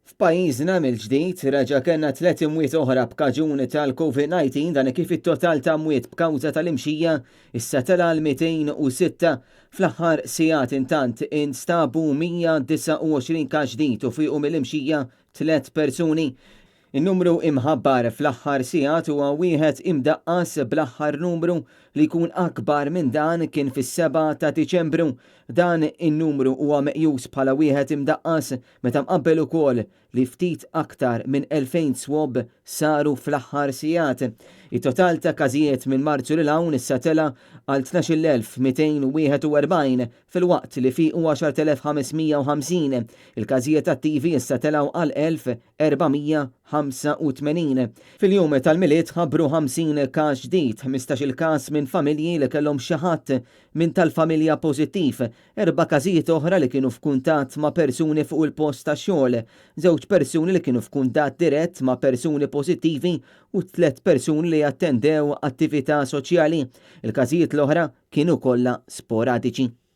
F'pajjiżna mill-ġdid reġa' kellna 3 imwiet oħra b'kaġun tal-COVID-19 dan kif it-total ta' mwiet b'kawża tal-imxija issa tela l-206 fl-aħħar sigħat intant instabu 129 każ ġdid u fiequ mill-imxija 3 persuni. In-numru imħabbar fl-aħħar sigħat huwa wieħed imdaqqas bl-aħħar numru li jkun akbar minn dan kien fis-7 ta' Diċembru. Dan in-numru huwa meqjus bħala wieħed imdaqqas meta mqabbel ukoll li ftit aktar minn 2000 swab saru fl-aħħar sigħat. Il-total ta' każijiet minn Marzu lil hawn issa tela għal 12,241 fil-waqt li fiqu 10,550. Il-każijiet attivi issa telaw għal 1,485. Fil-jum tal-miliet ħabbru 50 każ ġdid, 15 il-każ minn familji li kellhom xi ħadd minn tal-familja pożittiv, 4 każijiet oħra li kienu f'kuntatt ma' persuni fuq il-post ta' xogħol, 2 persuni li kienu f'kuntatt dirett ma' persuni pożittivi u 3 persuni li attendew attività soċjali. Il-każijiet l-oħra kienu kollha sporadiċi.